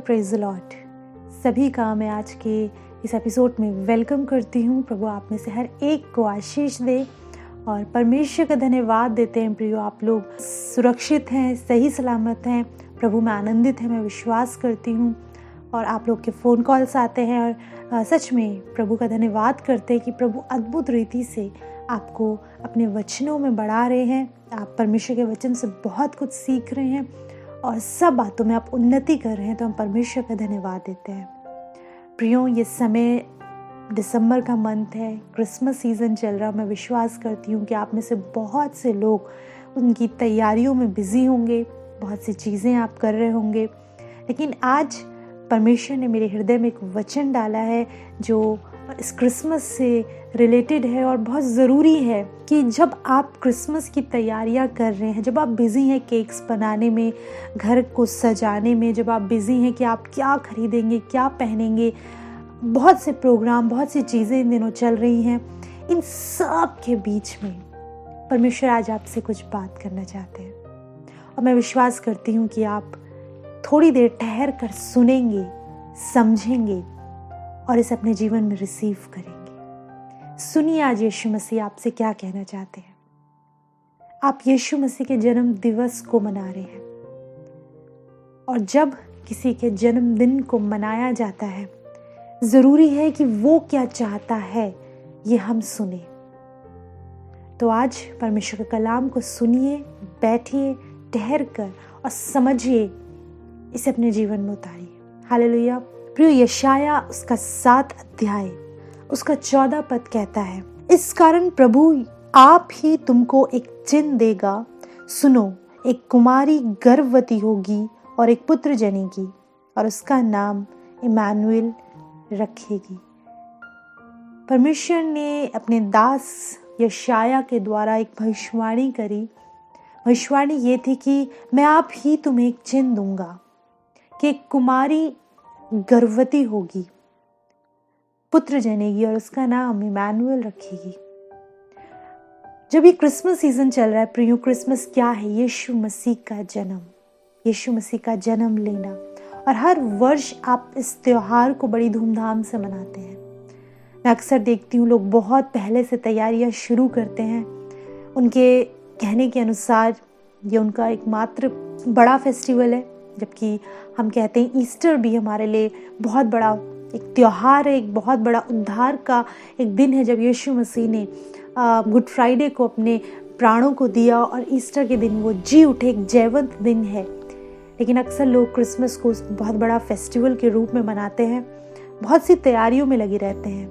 Praise the Lord. सभी का मैं आज के इस एपिसोड में वेलकम करती हूँ। प्रभु आप में से हर एक को आशीष दे और परमेश्वर का धन्यवाद देते हैं। प्रियो, आप लोग सुरक्षित हैं, सही सलामत हैं, प्रभु में आनंदित हैं, मैं विश्वास करती हूँ। और आप लोग के फ़ोन कॉल्स आते हैं और सच में प्रभु का धन्यवाद करते हैं कि प्रभु अद्भुत रीति से आपको अपने वचनों में बढ़ा रहे हैं। आप परमेश्वर के वचन से बहुत कुछ सीख रहे हैं और सब बातों में आप उन्नति कर रहे हैं, तो हम परमेश्वर का धन्यवाद देते हैं। प्रियो, ये समय दिसंबर का मंथ है, क्रिसमस सीज़न चल रहा। मैं विश्वास करती हूँ कि आप में से बहुत से लोग उनकी तैयारियों में बिज़ी होंगे, बहुत सी चीज़ें आप कर रहे होंगे। लेकिन आज परमेश्वर ने मेरे हृदय में एक वचन डाला है जो इस क्रिसमस से रिलेटेड है और बहुत ज़रूरी है कि जब आप क्रिसमस की तैयारियां कर रहे हैं, जब आप बिज़ी हैं केक्स बनाने में, घर को सजाने में, जब आप बिज़ी हैं कि आप क्या खरीदेंगे, क्या पहनेंगे, बहुत से प्रोग्राम, बहुत सी चीज़ें इन दिनों चल रही हैं, इन सब के बीच में परमेश्वर आज आपसे कुछ बात करना चाहते हैं। और मैं विश्वास करती हूँ कि आप थोड़ी देर ठहर कर सुनेंगे, समझेंगे और इसे अपने जीवन में रिसीव करेंगे। सुनिए आज यीशु मसीह आपसे क्या कहना चाहते हैं। आप यीशु मसीह के जन्म दिवस को मना रहे हैं और जब किसी के जन्मदिन को मनाया जाता है, ज़रूरी है कि वो क्या चाहता है ये हम सुने। तो आज परमेश्वर के कलाम को सुनिए, बैठिए, ठहर कर और समझिए, इसे अपने जीवन में उतारिए। हालेलुया। प्रिय, यशाया उसका 7 अध्याय उसका 14 पद कहता है, इस कारण प्रभु आप ही तुमको एक चिन्ह देगा। सुनो, एक कुमारी गर्भवती होगी और एक पुत्र जनेगी और उसका नाम इमानुएल रखेगी। परमेश्वर ने अपने दास यशाया के द्वारा एक भविष्यवाणी करी। भविष्यवाणी ये थी कि मैं आप ही तुम्हें एक चिन्ह दूंगा कि एक कुमारी गर्भवती होगी, पुत्र जनेगी और उसका नाम इमानुएल रखेगी। जब ये क्रिसमस सीजन चल रहा है प्रियो, क्रिसमस क्या है? यीशु मसीह का जन्म, यीशु मसीह का जन्म लेना। और हर वर्ष आप इस त्योहार को बड़ी धूमधाम से मनाते हैं। मैं अक्सर देखती हूँ लोग बहुत पहले से तैयारियां शुरू करते हैं। उनके कहने के अनुसार ये उनका एकमात्र बड़ा फेस्टिवल है, जबकि हम कहते हैं ईस्टर भी हमारे लिए बहुत बड़ा एक त्योहार है, एक बहुत बड़ा उद्धार का एक दिन है, जब यीशु मसीह ने गुड फ्राइडे को अपने प्राणों को दिया और ईस्टर के दिन वो जी उठे, एक जयवंत दिन है। लेकिन अक्सर लोग क्रिसमस को बहुत बड़ा फेस्टिवल के रूप में मनाते हैं, बहुत सी तैयारियों में लगे रहते हैं।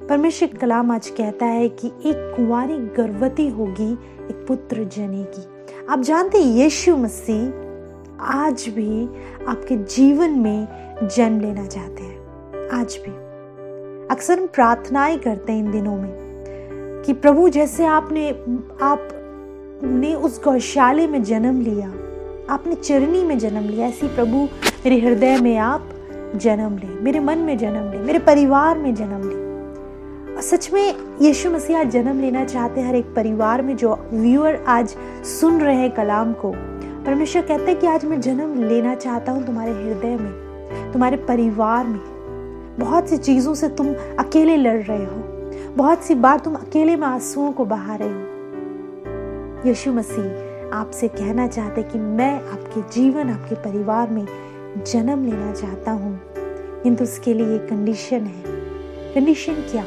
परमेश्वर का कलाम आज कहता है कि एक कुंवारी गर्भवती होगी, एक पुत्र जनेगी। आप जानते हैं यीशु मसीह आज भी आपके जीवन में जन्म लेना चाहते हैं। आज भी अक्सर हम प्रार्थनाएं करते हैं इन दिनों में कि प्रभु, जैसे आपने उस गौशाले में जन्म लिया, आपने चरनी में जन्म लिया, ऐसी प्रभु मेरे हृदय में आप जन्म ले, मेरे मन में जन्म ले, मेरे परिवार में जन्म ले। और सच में यीशु मसीह आज जन्म लेना चाहते हैं हर एक परिवार में। जो व्यूअर आज सुन रहे हैं कलाम को, परमेश्वर कहते हैं कि आज मैं जन्म लेना चाहता हूँ तुम्हारे हृदय में, तुम्हारे परिवार में। बहुत सी चीज़ों से तुम अकेले लड़ रहे हो, बहुत सी बार तुम अकेले में आंसुओं को बहा रहे हो। यीशु मसीह आपसे कहना चाहते कि मैं आपके जीवन, आपके परिवार में जन्म लेना चाहता हूँ, किंतु उसके लिए एक कंडीशन है। कंडीशन क्या?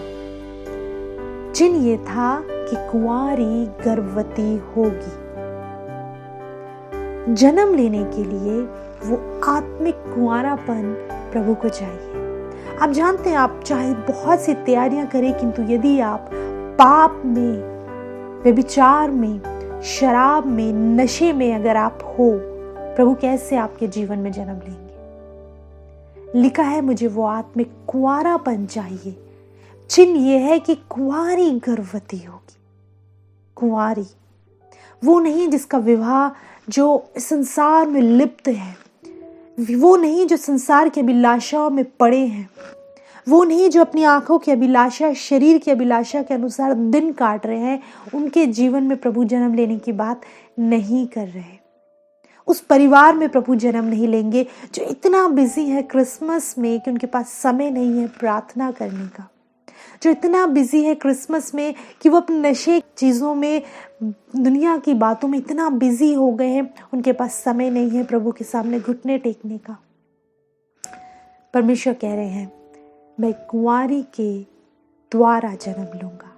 चिन्ह ये था कि कुंवारी गर्भवती होगी। जन्म लेने के लिए वो आत्मिक कुंवारापन प्रभु को चाहिए। आप जानते हैं, आप चाहे बहुत सी तैयारियां करें, किंतु यदि आप पाप में, व्यभिचार में, शराब में, नशे में अगर आप हो, प्रभु कैसे आपके जीवन में जन्म लेंगे? लिखा है मुझे वो आत्मिक कुंवारापन चाहिए। चिन्ह ये है कि कुंवारी गर्भवती होगी। कुंवारी वो नहीं जिसका विवाह जो संसार में लिप्त है, वो नहीं जो संसार की अभिलाषाओं में पड़े हैं, वो नहीं जो अपनी आंखों की अभिलाषा, शरीर की अभिलाषा के अनुसार दिन काट रहे हैं। उनके जीवन में प्रभु जन्म लेने की बात नहीं कर रहे। उस परिवार में प्रभु जन्म नहीं लेंगे जो इतना बिजी है क्रिसमस में कि उनके पास समय नहीं है प्रार्थना करने का, जो इतना बिजी है क्रिसमस में कि वो अपने नशे चीज़ों में, दुनिया की बातों में इतना बिजी हो गए हैं, उनके पास समय नहीं है प्रभु के सामने घुटने टेकने का। परमेश्वर कह रहे हैं, मैं कुंवारी के द्वारा जन्म लूंगा,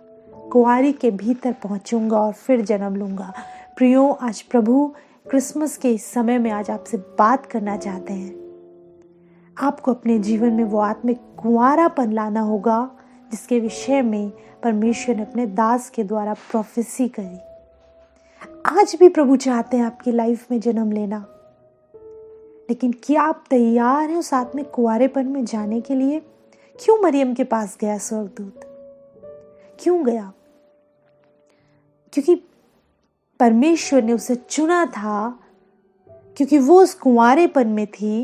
कुंवारी के भीतर पहुंचूंगा और फिर जन्म लूंगा। प्रियो, आज प्रभु क्रिसमस के इस समय में आज आपसे बात करना चाहते हैं। आपको अपने जीवन में वो आत्मिक कुंवारापन लाना होगा जिसके विषय में परमेश्वर ने अपने दास के द्वारा प्रोफेसी करी। आज भी प्रभु चाहते हैं आपकी लाइफ में जन्म लेना, लेकिन क्या आप तैयार हैं उस आत्मिक कुंवारेपन में जाने के लिए? क्यों मरियम के पास गया स्वर्गदूत? क्यों गया? क्योंकि परमेश्वर ने उसे चुना था, क्योंकि वो उस कुंवारेपन में थी,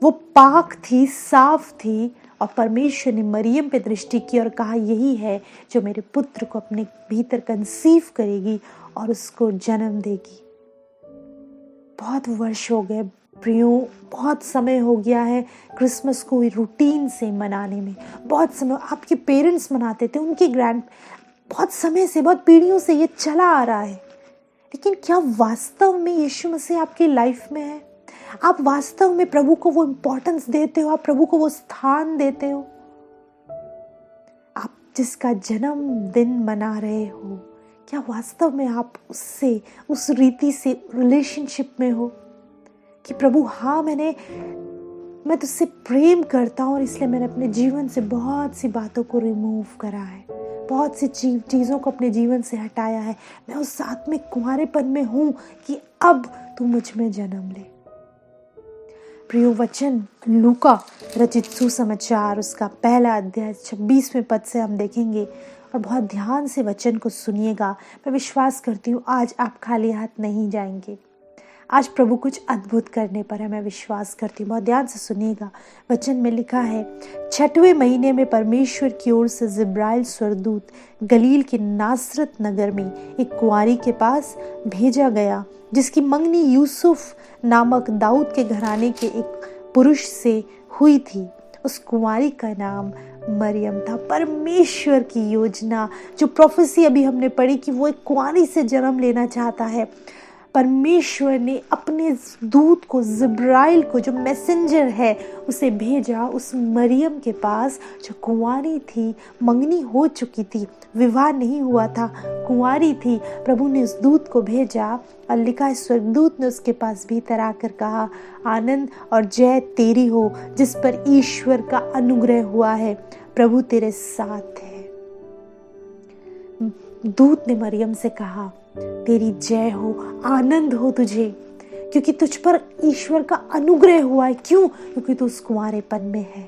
वो पाक थी, साफ थी, और परमेश्वर ने मरियम पे दृष्टि की और कहा, यही है जो मेरे पुत्र को अपने भीतर कंसीव करेगी और उसको जन्म देगी। बहुत वर्ष हो गए प्रियो, बहुत समय हो गया है क्रिसमस को रूटीन से मनाने में। बहुत समय आपके पेरेंट्स मनाते थे, उनके बहुत समय से, बहुत पीढ़ियों से ये चला आ रहा है, लेकिन क्या वास्तव में यीशु मसीह आपकी लाइफ में है? आप वास्तव में प्रभु को वो इम्पोर्टेंस देते हो? आप प्रभु को वो स्थान देते हो? आप जिसका जन्मदिन मना रहे हो, क्या वास्तव में आप उससे, उस रीति से रिलेशनशिप में हो कि प्रभु, हाँ, मैं तुझसे प्रेम करता हूँ और इसलिए मैंने अपने जीवन से बहुत सी बातों को रिमूव करा है, बहुत सी चीज़ों को अपने जीवन से हटाया है। मैं उस आत्मिक कुंवारेपन में हूँ कि अब तू मुझ में जन्म ले। प्रियो, वचन लूका रचित सुसमाचार उसका पहला अध्याय 26वें पद से हम देखेंगे, और बहुत ध्यान से वचन को सुनिएगा। मैं विश्वास करती हूँ आज आप खाली हाथ नहीं जाएंगे। आज प्रभु कुछ अद्भुत करने पर है, मैं विश्वास करती हूँ। बहुत ध्यान से सुनिएगा। वचन में लिखा है, 6वें महीने में परमेश्वर की ओर से जिब्राइल स्वर्गदूत गलील के नासरत नगर में एक कुंवारी के पास भेजा गया, जिसकी मंगनी यूसुफ नामक दाऊद के घराने के एक पुरुष से हुई थी। उस कुंवारी का नाम मरियम था। परमेश्वर की योजना, जो प्रोफेसी अभी हमने पढ़ी कि वो एक कुंवारी से जन्म लेना चाहता है, परमेश्वर ने अपने दूत को, जिब्राइल को, जो मैसेंजर है, उसे भेजा उस मरियम के पास जो कुंवारी थी, मंगनी हो चुकी थी, विवाह नहीं हुआ था, कुंवारी थी। प्रभु ने उस दूत को भेजा और लिखा है, स्वर्गदूत ने उसके पास भीतर आकर कहा, आनंद और जय तेरी हो जिस पर ईश्वर का अनुग्रह हुआ है, प्रभु तेरे साथ है। दूत ने मरियम से कहा, तेरी जय हो, आनंद हो तुझे, क्योंकि तुझ पर ईश्वर का अनुग्रह हुआ है। क्यों? क्योंकि तू उस कुंवारेपन में है,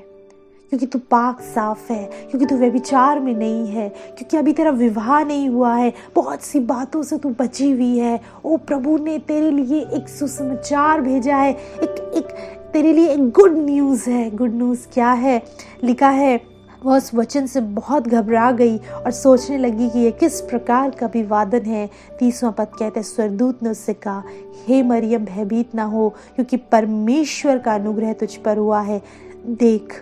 क्योंकि तू पाक साफ है, क्योंकि तू व्यभिचार में नहीं है, क्योंकि अभी तेरा विवाह नहीं हुआ है, बहुत सी बातों से तू बची हुई है। ओ, प्रभु ने तेरे लिए एक सुसमाचार भेजा है, एक तेरे लिए एक गुड न्यूज़ है। गुड न्यूज़ क्या है? लिखा है, वह उस वचन से बहुत घबरा गई और सोचने लगी कि यह किस प्रकार का अभिवादन है। 30वां पद कहते हैं, स्वर्गदूत ने उससे कहा, हे मरियम, भयभीत ना हो, क्योंकि परमेश्वर का अनुग्रह तुझ पर हुआ है। देख,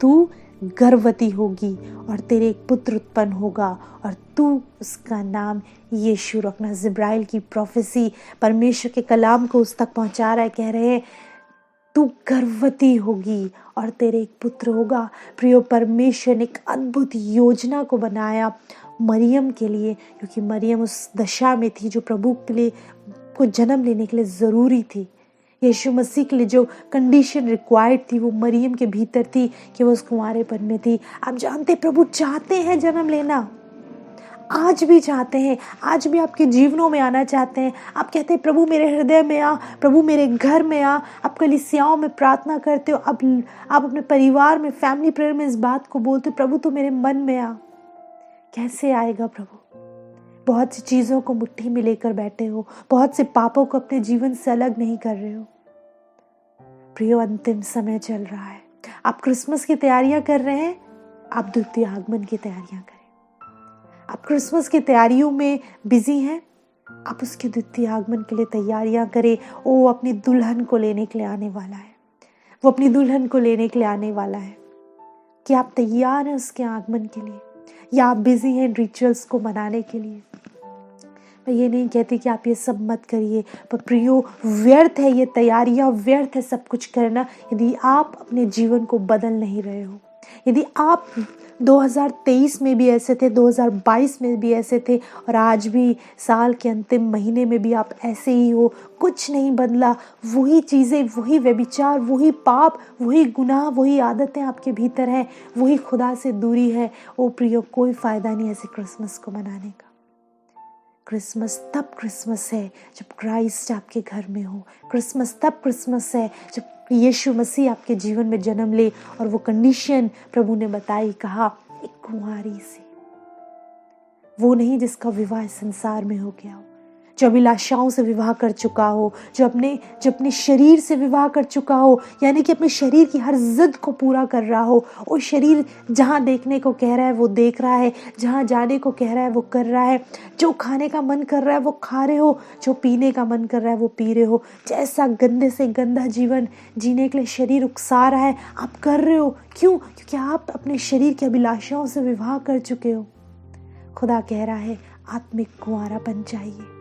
तू गर्भवती होगी और तेरे एक पुत्र उत्पन्न होगा और तू उसका नाम यीशु रखना। जिब्राइल की प्रोफेसी परमेश्वर के कलाम को उस तक पहुंचा रहा है। कह रहे हैं, तू गर्भवती होगी और तेरे एक पुत्र होगा। प्रियो, परमेश्वर ने एक अद्भुत योजना को बनाया मरियम के लिए, क्योंकि मरियम उस दशा में थी जो प्रभु के लिए को जन्म लेने के लिए ज़रूरी थी। यीशु मसीह के लिए जो कंडीशन रिक्वायर्ड थी वो मरियम के भीतर थी कि वो उस कुंवारेपन में थी। आप जानते, प्रभु चाहते हैं जन्म लेना, आज भी चाहते हैं, आज भी आपके जीवनों में आना चाहते हैं। आप कहते हैं, प्रभु मेरे हृदय में आ, प्रभु मेरे घर में आ। आप कलीसियाओं में प्रार्थना करते हो, अब आप अपने परिवार में, फैमिली प्रेयर में इस बात को बोलते हो, प्रभु तू मेरे मन में आ। कैसे आएगा प्रभु? बहुत सी चीज़ों को मुट्ठी में लेकर बैठे हो, बहुत से पापों को अपने जीवन से अलग नहीं कर रहे हो। प्रियो, अंतिम समय चल रहा है। आप क्रिसमस की तैयारियां कर रहे हैं, आप द्वितीय आगमन की तैयारियां करें। आप क्रिसमस की तैयारियों में बिजी हैं, आप उसके द्वितीय आगमन के लिए तैयारियां करें। वो अपनी दुल्हन को लेने के लिए आने वाला है। वो अपनी दुल्हन को लेने के लिए आने वाला है। कि आप तैयार हैं उसके आगमन के लिए, या आप बिजी हैं रिचुअल्स को मनाने के लिए। मैं ये नहीं कहती कि आप ये सब मत करिए, पर प्रियो, व्यर्थ है ये तैयारियां, व्यर्थ है सब कुछ करना यदि आप अपने जीवन को बदल नहीं रहे हो। यदि आप 2023 में भी ऐसे थे, 2022 में भी ऐसे थे, और आज भी साल के अंतिम महीने में भी आप ऐसे ही हो, कुछ नहीं बदला, वही चीज़ें, वही व्यभिचार, वही पाप, वही गुनाह, वही आदतें आपके भीतर हैं, वही खुदा से दूरी है, ओ प्रियो, कोई फ़ायदा नहीं ऐसे क्रिसमस को मनाने का। क्रिसमस तब क्रिसमस है जब क्राइस्ट आपके घर में हो। क्रिसमस तब क्रिसमस है जब यीशु मसीह आपके जीवन में जन्म ले। और वो कंडीशन प्रभु ने बताई, कहा, एक कुंवारी से, वो नहीं जिसका विवाह संसार में हो गया हो, जो अभिलाषाओं से विवाह कर चुका हो, जो अपने शरीर से विवाह कर चुका हो, यानी कि अपने शरीर की हर जिद को पूरा कर रहा हो। और शरीर जहाँ देखने को कह रहा है वो देख रहा है, जहाँ जाने को कह रहा है वो कर रहा है, जो खाने का मन कर रहा है वो खा रहे हो, जो पीने का मन कर रहा है वो पी रहे हो। जैसा गंदे से गंदा जीवन जीने के लिए शरीर उकसा रहा है, आप कर रहे हो। क्यों? क्योंकि आप अपने शरीर की अभिलाषाओं से विवाह कर चुके हो। खुदा कह रहा है, आत्मिक कुंवारापन चाहिए।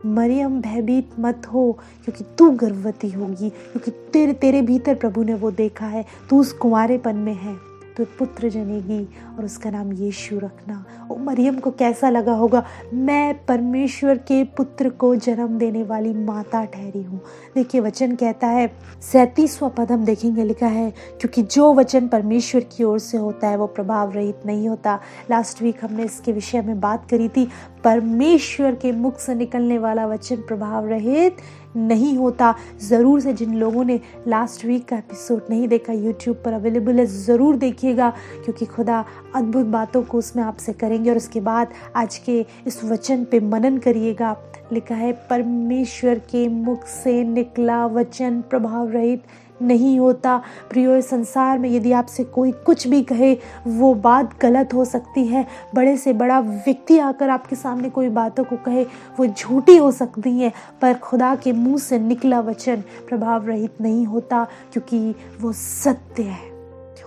मरियम, भयभीत मत हो, क्योंकि तू गर्भवती होगी, क्योंकि तेरे भीतर प्रभु ने वो देखा है, तू उस कुंवारेपन में है, तो पुत्र जनेगी और उसका नाम यीशु रखना। ओ मरियम को कैसा लगा होगा, मैं परमेश्वर के पुत्र को जन्म देने वाली माता ठहरी हूँ। देखिए वचन कहता है, 37वां पद हम देखेंगे, लिखा है, क्योंकि जो वचन परमेश्वर की ओर से होता है वो प्रभाव रहित नहीं होता। लास्ट वीक हमने इसके विषय में बात करी थी, परमेश्वर के मुख से निकलने वाला वचन प्रभाव रहित नहीं होता। ज़रूर से जिन लोगों ने लास्ट वीक का एपिसोड नहीं देखा, यूट्यूब पर अवेलेबल है, ज़रूर देखिएगा, क्योंकि खुदा अद्भुत बातों को उसमें आपसे करेंगे। और उसके बाद आज के इस वचन पे मनन करिएगा। लिखा है, परमेश्वर के मुख से निकला वचन प्रभाव रहित नहीं होता। प्रियो, इस संसार में यदि आपसे कोई कुछ भी कहे, वो बात गलत हो सकती है। बड़े से बड़ा व्यक्ति आकर आपके सामने कोई बातों को कहे, वो झूठी हो सकती है, पर खुदा के मुंह से निकला वचन प्रभाव रहित नहीं होता, क्योंकि वो सत्य है,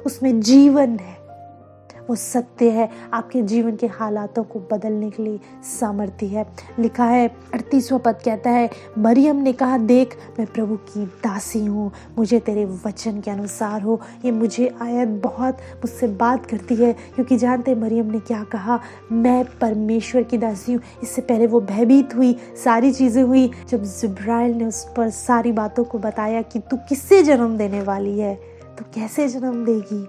उसमें जीवन है, वो सत्य है, आपके जीवन के हालातों को बदलने के लिए सामर्थ्य है। लिखा है, 38वां पद कहता है, मरियम ने कहा, देख मैं प्रभु की दासी हूँ, मुझे तेरे वचन के अनुसार हो। ये मुझे आयत बहुत मुझसे बात करती है, क्योंकि जानते मरियम ने क्या कहा, मैं परमेश्वर की दासी हूँ। इससे पहले वो भयभीत हुई, सारी चीज़ें हुई, जब जिब्राइल ने उस पर सारी बातों को बताया कि तू किससे जन्म देने वाली है, तू कैसे जन्म देगी।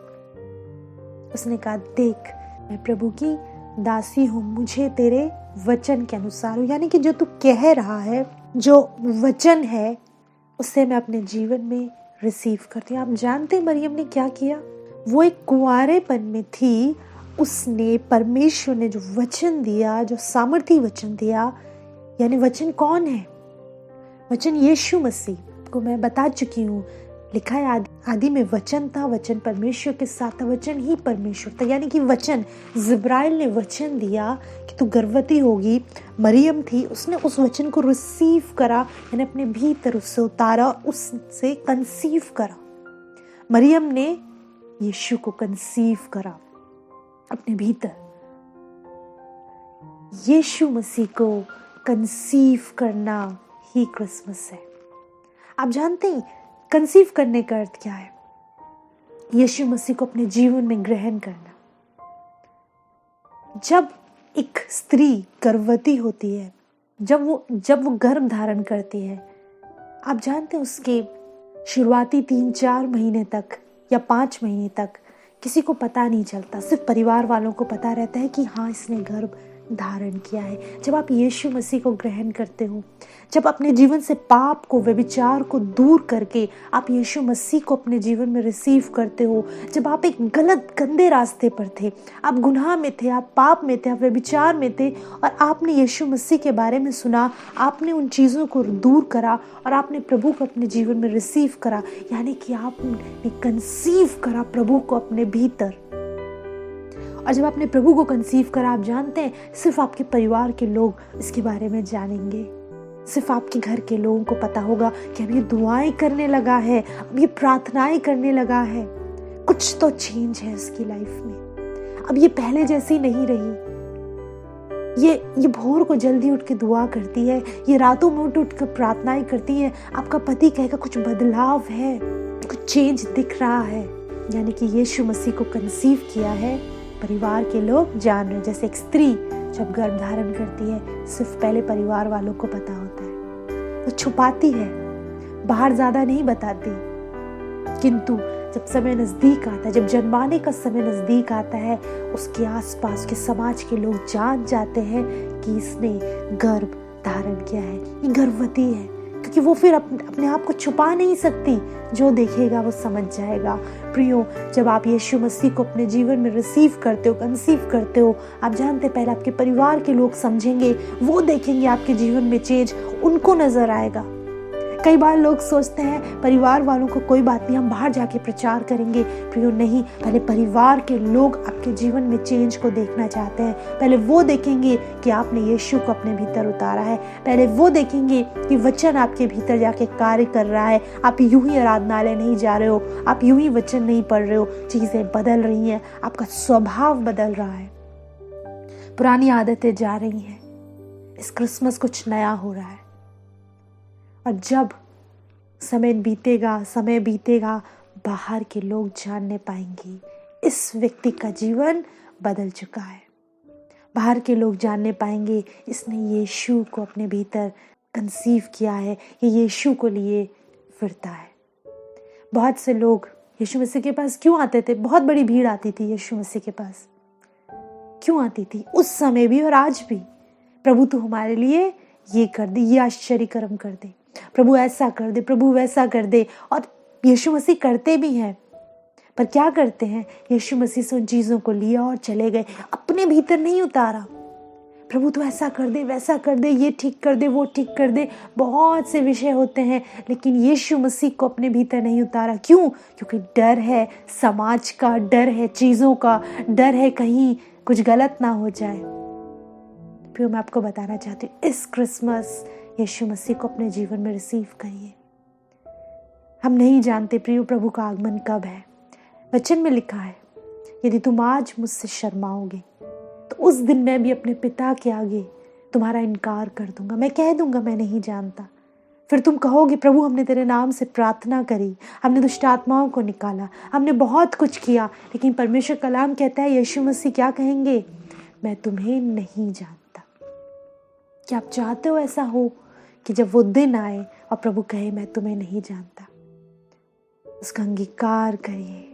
उसने कहा, देख मैं प्रभु की दासी हूँ, मुझे तेरे वचन के अनुसार हो, यानी कि जो तू कह रहा है, जो वचन है, उससे मैं अपने जीवन में रिसीव करती हूँ। आप जानते हैं मरियम ने क्या किया? वो एक कुंवारेपन में थी, उसने, परमेश्वर ने जो वचन दिया, जो सामर्थी वचन दिया, यानी वचन कौन है? वचन यीशु मसीह को मैं बता चुकी हूँ। लिखा है, आदि में वचन था, वचन परमेश्वर के साथ था, वचन ही परमेश्वर था, यानी कि वचन, जिब्राइल ने वचन दिया कि तू गर्भवती होगी। मरियम थी, उसने उस वचन को रिसीव करा, यानी अपने भीतर उससे उतारा, उससे कंसीव करा। मरियम ने यीशु को कंसीव करा अपने भीतर। यीशु मसीह को कंसीव करना ही क्रिसमस है। आप जानते हैं कंसीव करने का अर्थ क्या है? यीशु मसीह को अपने जीवन में ग्रहण करना। जब एक स्त्री गर्भवती होती है, जब वो गर्भ धारण करती है, आप जानते हैं उसके शुरुआती 3-4 महीने तक या 5 महीने तक किसी को पता नहीं चलता, सिर्फ परिवार वालों को पता रहता है कि हाँ इसने गर्भ धारण किया है। जब आप यीशु मसीह को ग्रहण करते हो, जब अपने जीवन से पाप को, व्यभिचार को दूर करके आप यीशु मसीह को अपने जीवन में रिसीव करते हो, जब आप एक गलत गंदे रास्ते पर थे, आप गुनाह में थे, आप पाप में थे, आप व्यभिचार में थे, और आपने यीशु मसीह के बारे में सुना, आपने उन चीज़ों को दूर करा और आपने प्रभु को अपने जीवन में रिसीव करा, यानी कि आपने कंसीव करा प्रभु को अपने भीतर। और जब आपने प्रभु को कंसीव करा, आप जानते हैं सिर्फ आपके परिवार के लोग इसके बारे में जानेंगे। सिर्फ आपके घर के लोगों को पता होगा कि अब ये दुआएं करने लगा है, अब ये प्रार्थनाएं करने लगा है। कुछ तो चेंज है उसकी लाइफ में। अब ये पहले जैसी नहीं रही। ये भोर को जल्दी उठ के दुआ करती है, ये रातों में उठ कर प्रार्थनाएं करती है। आपका पति कहेगा कुछ बदलाव है, कुछ चेंज दिख रहा है। यानी कि यीशु मसीह को कंसीव किया है, परिवार के लोग जान रहे। जैसे एक स्त्री जब गर्भ धारण करती है, सिर्फ पहले परिवार वालों को पता होता है, वो छुपाती है, बाहर ज्यादा नहीं बताती। किंतु जब समय नजदीक आता है, जब जन्माने का समय नजदीक आता है, उसके आसपास के समाज के लोग जान जाते हैं कि इसने गर्भ धारण किया है, ये गर्भवती है। क्योंकि वो फिर अपने आप को छुपा नहीं सकती, जो देखेगा वो समझ जाएगा। प्रियो, जब आप यीशु मसीह को अपने जीवन में रिसीव करते हो, कंसीव करते हो, आप जानते पहले आपके परिवार के लोग समझेंगे, वो देखेंगे आपके जीवन में चेंज, उनको नजर आएगा। कई बार लोग सोचते हैं परिवार वालों को कोई बात नहीं, हम बाहर जाके प्रचार करेंगे। प्रियो नहीं, पहले परिवार के लोग आपके जीवन में चेंज को देखना चाहते हैं। पहले वो देखेंगे कि आपने यीशु को अपने भीतर उतारा है। पहले वो देखेंगे कि वचन आपके भीतर जाके कार्य कर रहा है। आप यूं ही आराधनालय नहीं जा रहे हो, आप यूं ही वचन नहीं पढ़ रहे हो, चीजें बदल रही हैं, आपका स्वभाव बदल रहा है, पुरानी आदतें जा रही हैं। इस क्रिसमस कुछ नया हो रहा है। और जब समय बीतेगा, बाहर के लोग जानने पाएंगे इस व्यक्ति का जीवन बदल चुका है। बाहर के लोग जानने पाएंगे इसने यीशु को अपने भीतर कंसीव किया है, ये यीशु को लिए फिरता है। बहुत से लोग यीशु मसीह के पास क्यों आते थे? बहुत बड़ी भीड़ आती थी यीशु मसीह के पास। क्यों आती थी? उस समय भी और आज भी। प्रभु तू हमारे लिए ये कर दे, ये आश्चर्य कर्म कर दे, प्रभु ऐसा कर दे, प्रभु वैसा कर दे। और यीशु मसीह करते भी हैं, पर क्या करते हैं? यीशु मसीह से उन चीजों को लिया और चले गए, अपने भीतर नहीं उतारा। प्रभु तो ऐसा कर दे, वैसा कर दे, ये ठीक कर दे, वो ठीक कर दे। बहुत से विषय होते हैं, लेकिन यीशु मसीह को अपने भीतर नहीं उतारा। क्यों? क्योंकि डर है, समाज का डर है, चीजों का डर है, कहीं कुछ गलत ना हो जाए। फिर मैं आपको बताना चाहती हूँ, इस क्रिसमस यीशु मसीह को अपने जीवन में रिसीव करिए। हम नहीं जानते प्रियो प्रभु का आगमन कब है। वचन में लिखा है, यदि तुम आज मुझसे शर्माओगे तो उस दिन मैं भी अपने पिता के आगे तुम्हारा इनकार कर दूंगा। मैं कह दूंगा मैं नहीं जानता। फिर तुम कहोगे प्रभु हमने तेरे नाम से प्रार्थना करी, हमने दुष्ट आत्माओं को निकाला, हमने बहुत कुछ किया। लेकिन परमेश्वर कलाम कहता है, यीशु मसीह क्या कहेंगे? मैं तुम्हें नहीं जानता। क्या आप चाहते हो ऐसा हो कि जब वो दिन आए और प्रभु कहे मैं तुम्हें नहीं जानता? उसका अंगीकार करिए,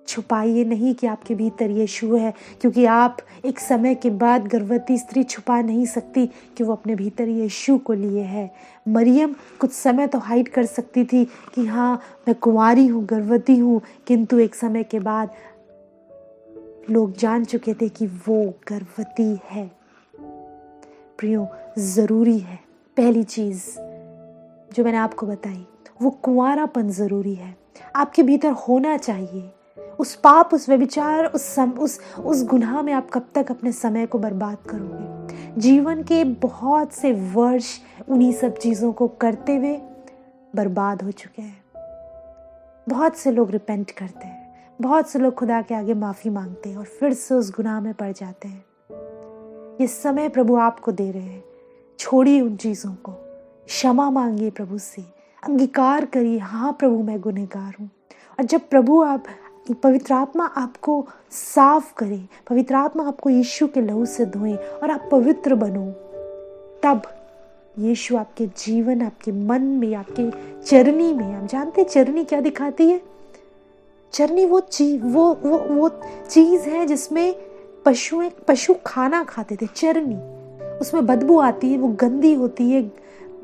छुपाइए नहीं कि आपके भीतर यीशु है। क्योंकि आप एक समय के बाद गर्भवती स्त्री छुपा नहीं सकती कि वो अपने भीतर यीशु को लिए है। मरियम कुछ समय तो हाइड कर सकती थी कि हाँ मैं कुंवारी हूँ, गर्भवती हूँ, किंतु एक समय के बाद लोग जान चुके थे कि वो गर्भवती है। प्रियो, जरूरी है, पहली चीज जो मैंने आपको बताई, वो कुंवारापन जरूरी है। आपके भीतर होना चाहिए। उस पाप, उस व्यभिचार, उस गुनाह में आप कब तक अपने समय को बर्बाद करोगे? जीवन के बहुत से वर्ष उन्हीं सब चीजों को करते हुए बर्बाद हो चुके हैं। बहुत से लोग रिपेंट करते हैं, बहुत से लोग खुदा के आगे माफी मांगते हैं और फिर से उस गुनाह में पड़ जाते हैं। ये समय प्रभु आपको दे रहे हैं। छोड़िए उन चीजों को, क्षमा मांगिए प्रभु से, अंगीकार करिए, हाँ प्रभु मैं गुनहगार हूँ। और जब प्रभु आप पवित्र आत्मा आपको साफ करे, पवित्र आत्मा आपको यीशु के लहू से धोए और आप पवित्र बनो, तब यीशु आपके जीवन, आपके मन में, आपके चरनी में, आप जानते हैं चरनी क्या दिखाती है? चरनी वो चीज है जिसमें पशु खाना खाते थे। चरनी, उसमें बदबू आती है, वो गंदी होती है।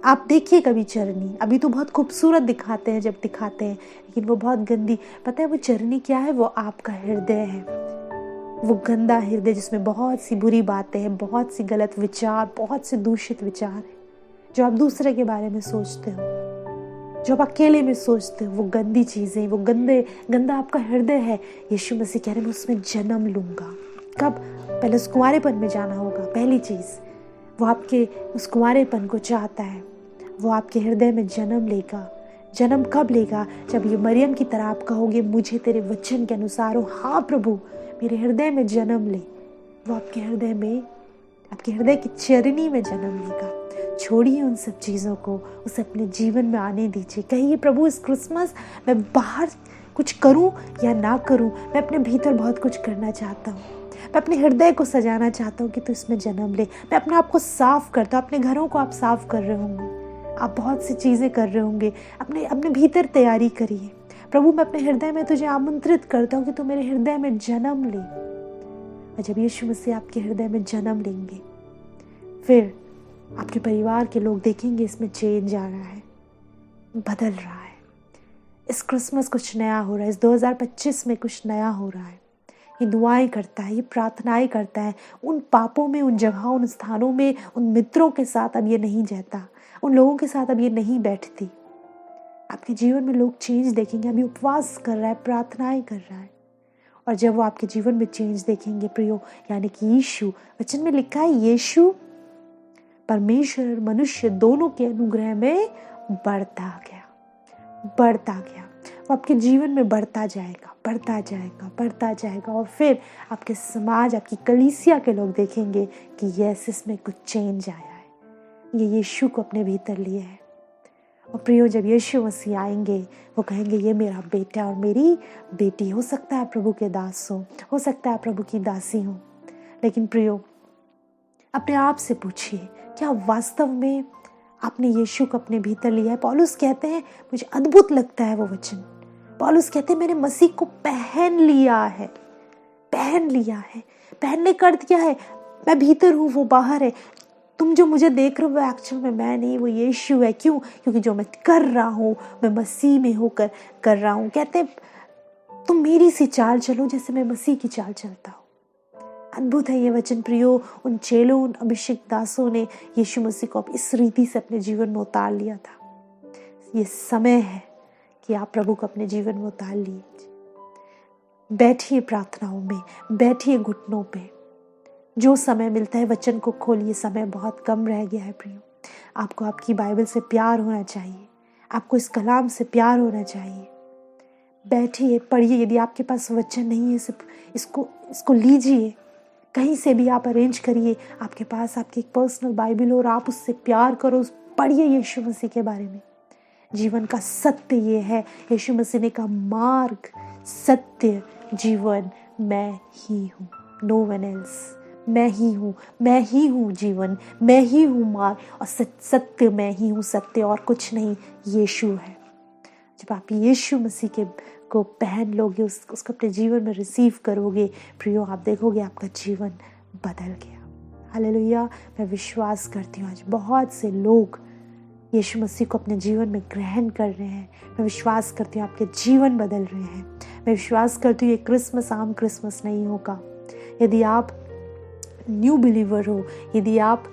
आप देखिए कभी चरनी, अभी तो बहुत खूबसूरत दिखाते हैं जब दिखाते हैं, लेकिन वो बहुत गंदी। पता है वो चरनी क्या है? वो आपका हृदय है, वो गंदा हृदय जिसमें बहुत सी बुरी बातें हैं, बहुत सी गलत विचार, बहुत से दूषित विचार हैं, जो आप दूसरे के बारे में सोचते हो, जो आप अकेले में सोचते हो, वो गंदी चीजें, वो गंदा आपका हृदय है। यीशु मसीह कह रहे हैं मैं उसमें जन्म लूंगा, कब? पहले उस कुंवारेपन में जाना होगा। पहली चीज़, वो आपके उस कुंवारेपन को चाहता है। वो आपके हृदय में जन्म लेगा। जन्म कब लेगा? जब ये मरियम की तरह आप कहोगे, मुझे तेरे वचन के अनुसार हो। हाँ प्रभु, मेरे हृदय में जन्म ले। वो आपके हृदय में, आपके हृदय की चरनी में जन्म लेगा। छोड़िए उन सब चीज़ों को, उसे अपने जीवन में आने दीजिए। कहिए, प्रभु इस क्रिसमस मैं बाहर कुछ करूं या ना करूं, मैं अपने भीतर बहुत कुछ करना चाहता हूं। मैं अपने हृदय को सजाना चाहता हूं कि तू इसमें जन्म ले। मैं अपने आप को साफ करता हूं। अपने घरों को आप साफ कर रहे होंगे, आप बहुत सी चीज़ें कर रहे होंगे। अपने अपने भीतर तैयारी करिए। प्रभु, मैं अपने हृदय में तुझे आमंत्रित करता हूं कि तू मेरे हृदय में जन्म ले। और जब यीशु मसीह आपके हृदय में जन्म लेंगे, फिर आपके परिवार के लोग देखेंगे इसमें चेंज आ रहा है, बदल रहा है। इस क्रिसमस कुछ नया हो रहा है। इस 2025 में कुछ नया हो रहा है। ये दुआएं करता है, ये प्रार्थनाएं करता है। उन पापों में, उन जगहों, उन स्थानों में, उन मित्रों के साथ अब ये नहीं जाता। उन लोगों के साथ अब ये नहीं बैठती। आपके जीवन में लोग चेंज देखेंगे। अभी उपवास कर रहा है, प्रार्थनाएं कर रहा है। और जब वो आपके जीवन में चेंज देखेंगे प्रियो, यानी कि यीशु, वचन में लिखा है यीशु परमेश्वर और मनुष्य दोनों के अनुग्रह में बढ़ता गया। वो आपके जीवन में बढ़ता जाएगा। और फिर आपके समाज, आपकी कलीसिया के लोग देखेंगे कि यस, इसमें कुछ चेंज आया है, ये यीशु को अपने भीतर लिए है। और प्रियो, जब यीशु मसीह आएंगे, वो कहेंगे ये मेरा बेटा और मेरी बेटी। हो सकता है प्रभु के दास हो सकता है प्रभु की दासी हो, लेकिन प्रियो, अपने आप से पूछिए, क्या वास्तव में आपने यीशु को अपने भीतर लिया है? पौलुस कहते हैं, मुझे अद्भुत लगता है वो वचन। पौलुस कहते हैं, मैंने मसीह को पहन लिया है। पहनने का अर्थ क्या है? मैं भीतर हूँ, वो बाहर है। तुम जो मुझे देख रहे हो वो एक्चुअल में मैं नहीं, वो यीशु है। क्यों? क्योंकि जो मैं कर रहा हूँ, मैं मसीह में होकर कर रहा हूँ। कहते हैं, तुम मेरी सी चाल चलो जैसे मैं मसीह की चाल चलता हूँ। अद्भुत है ये वचन प्रियो। उन चेलों, उन अभिषेक दासों ने यीशु मसीह को इस रीति से अपने जीवन में उतार लिया था। ये समय है कि आप प्रभु को अपने जीवन में उतार लीजिए। बैठिए प्रार्थनाओं में, बैठिए घुटनों पे। जो समय मिलता है वचन को खोलिए। समय बहुत कम रह गया है प्रियो। आपको आपकी बाइबल से प्यार होना चाहिए। आपको इस कलाम से प्यार होना चाहिए। बैठिए, पढ़िए। यदि आपके पास वचन नहीं है, सिर्फ इसको लीजिए। कहीं से भी आप अरेंज करिए। आपके पास आपकी एक पर्सनल बाइबल हो और आप उससे प्यार करो। पढ़िए यीशु मसीह के बारे में। जीवन का सत्य ये है। यीशु मसीह ने कहा, मार्ग, सत्य, जीवन मैं ही हूँ, नो वन एल्स। मैं ही हूँ जीवन, मैं ही हूँ मार्ग, और सत्य मैं ही हूँ। सत्य और कुछ नहीं, यीशु है। जब आप यीशु मसीह को पहन लोगे, उसको अपने जीवन में रिसीव करोगे प्रियो, आप देखोगे आपका जीवन बदल गया। हालेलुया। मैं विश्वास करती हूँ आज बहुत से लोग यीशु मसीह को अपने जीवन में ग्रहण कर रहे हैं। मैं विश्वास करती हूँ आपके जीवन बदल रहे हैं। मैं विश्वास करती हूँ ये क्रिसमस आम क्रिसमस नहीं होगा। यदि आप न्यू बिलीवर हो, यदि आप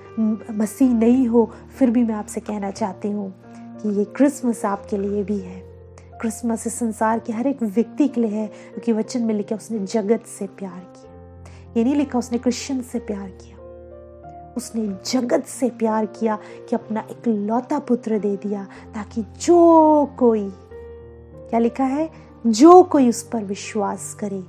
मसीह नहीं हो, फिर भी मैं आपसे कहना चाहती हूँ कि ये क्रिसमस आपके लिए भी है। क्रिसमस इस संसार के हर एक व्यक्ति के लिए है, क्योंकि वचन में लिखा उसने जगत से प्यार किया। ये नहीं लिखा उसने क्रिश्चियन से प्यार किया, उसने जगत से प्यार किया कि अपना इकलौता पुत्र दे दिया, ताकि जो कोई, क्या लिखा है, जो कोई उस पर विश्वास करे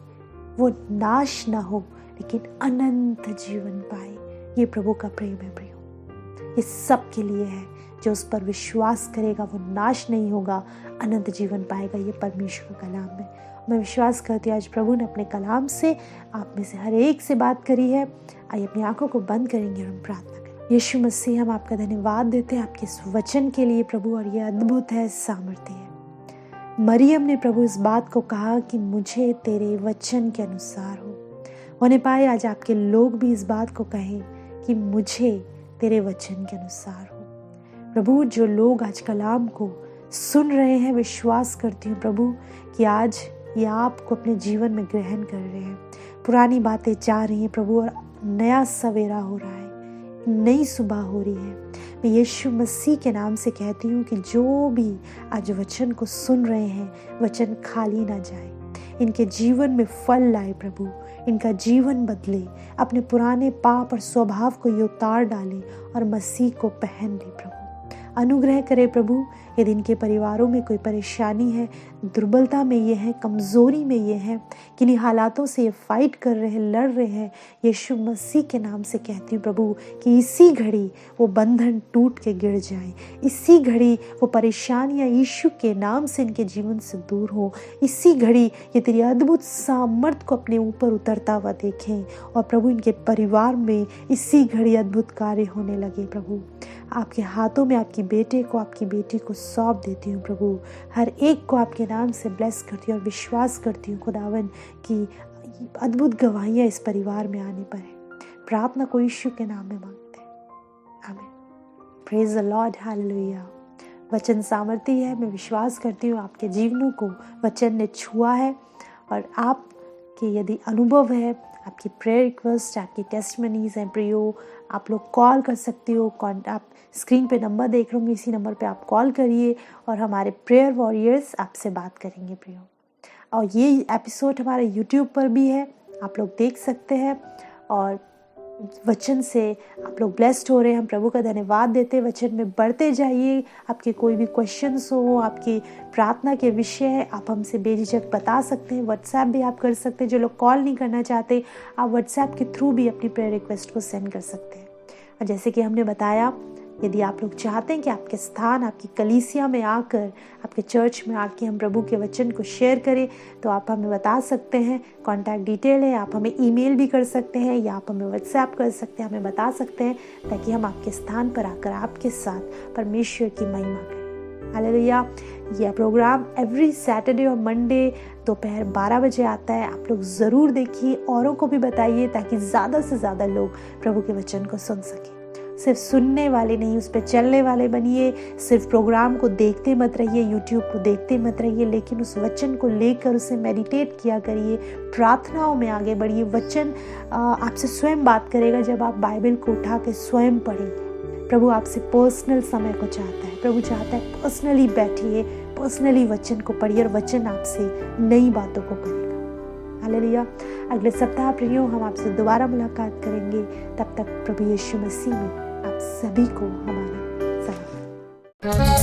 वो नाश ना हो लेकिन अनंत जीवन पाए। ये प्रभु का प्रेम है प्रियो। ये सब के लिए है। जो उस पर विश्वास करेगा वो नाश नहीं होगा, अनंत जीवन पाएगा। ये परमेश्वर का कलाम है। मैं विश्वास करती हूँ आज प्रभु ने अपने कलाम से आप में से हर एक से बात करी है। आइए अपनी आंखों को बंद करेंगे और हम प्रार्थना करें। यीशु मसीह, हम आपका धन्यवाद देते हैं आपके इस वचन के लिए प्रभु, और ये अद्भुत है, सामर्थ्य है। मरियम ने प्रभु इस बात को कहा कि मुझे तेरे वचन के अनुसार हो। होने पाए आज आपके लोग भी इस बात को कहें कि मुझे तेरे वचन के अनुसार हो। प्रभु, जो लोग आज कलाम को सुन रहे हैं, विश्वास करती हूँ प्रभु कि आज ये आपको अपने जीवन में ग्रहण कर रहे हैं। पुरानी बातें जा रही हैं प्रभु, और नया सवेरा हो रहा है, नई सुबह हो रही है। मैं यीशु मसीह के नाम से कहती हूँ कि जो भी आज वचन को सुन रहे हैं, वचन खाली ना जाए, इनके जीवन में फल लाए प्रभु, इनका जीवन बदले, अपने पुराने पाप और स्वभाव को ये उतार डाले और मसीह को पहन ले। प्रभु अनुग्रह करे प्रभु, यदि इनके परिवारों में कोई परेशानी है, दुर्बलता में ये है, कमज़ोरी में ये है, किन्हीं हालातों से ये फाइट कर रहे हैं, लड़ रहे हैं, यीशु मसीह के नाम से कहती हूँ प्रभु कि इसी घड़ी वो बंधन टूट के गिर जाए, इसी घड़ी वो परेशानियाँ यीशु के नाम से इनके जीवन से दूर हो, इसी घड़ी ये तेरी अद्भुत सामर्थ को अपने ऊपर उतरता हुआ देखें और प्रभु इनके परिवार में इसी घड़ी अद्भुत कार्य होने लगे। प्रभु आपके हाथों में आपकी बेटे को, आपकी बेटी को सौंप देती हूँ प्रभु। हर एक को आपके नाम से ब्लेस करती हूँ और विश्वास करती हूँ खुदावन कि अद्भुत गवाहियाँ इस परिवार में आने पर है। प्रार्थना को यीशु के नाम में मांगते हैं, आमीन। Praise the Lord, hallelujah. वचन सामर्थी है, मैं विश्वास करती हूँ आपके जीवनों को वचन ने छुआ है और आपके यदि अनुभव है, आपकी प्रेयर रिक्वेस्ट, आपकी टेस्टमनीज हैं प्रियो, आप लोग कॉल कर सकते हो। आप स्क्रीन पे नंबर देख रहे होंगे, इसी नंबर पे आप कॉल करिए और हमारे प्रेयर वॉरियर्स आपसे बात करेंगे प्रियो। और ये एपिसोड हमारे यूट्यूब पर भी है, आप लोग देख सकते हैं और वचन से आप लोग ब्लेस्ड हो रहे हैं। हम प्रभु का धन्यवाद देते हैं। वचन में बढ़ते जाइए। आपके कोई भी क्वेश्चंस हो, आपकी प्रार्थना के विषय, आप हमसे बेझिझक बता सकते हैं। व्हाट्सएप भी आप कर सकते हैं। जो लोग कॉल नहीं करना चाहते, आप व्हाट्सएप के थ्रू भी अपनी प्रेयर रिक्वेस्ट को सेंड कर सकते हैं। और जैसे कि हमने बताया, यदि आप लोग चाहते हैं कि आपके स्थान, आपकी कलीसिया में आकर, आपके चर्च में आके हम प्रभु के वचन को शेयर करें, तो आप हमें बता सकते हैं। कॉन्टैक्ट डिटेल है, आप हमें ईमेल भी कर सकते हैं या आप हमें व्हाट्सएप कर सकते हैं, हमें बता सकते हैं, ताकि हम आपके स्थान पर आकर आपके साथ परमेश्वर की महिमा करें। हालेलुया। यह प्रोग्राम एवरी सैटरडे और मंडे दोपहर 12 बजे आता है। आप लोग ज़रूर देखिए, औरों को भी बताइए, ताकि ज़्यादा से ज़्यादा लोग प्रभु के वचन को सुन सकें। सिर्फ सुनने वाले नहीं, उस पर चलने वाले बनिए। सिर्फ प्रोग्राम को देखते मत रहिए, यूट्यूब को देखते मत रहिए, लेकिन उस वचन को लेकर उसे मेडिटेट किया करिए, प्रार्थनाओं में आगे बढ़िए। वचन आपसे स्वयं बात करेगा जब आप बाइबल को उठा के स्वयं पढ़ेंगे। प्रभु आपसे पर्सनल समय को चाहता है। प्रभु चाहता है पर्सनली बैठिए, पर्सनली वचन को पढ़िए और वचन आपसे नई बातों को करेगा। हालेलुया। अगले सप्ताह प्रियो हम आपसे दोबारा मुलाकात करेंगे। तब तक प्रभु यीशु मसीह में आप सभी को हमारा सलाम।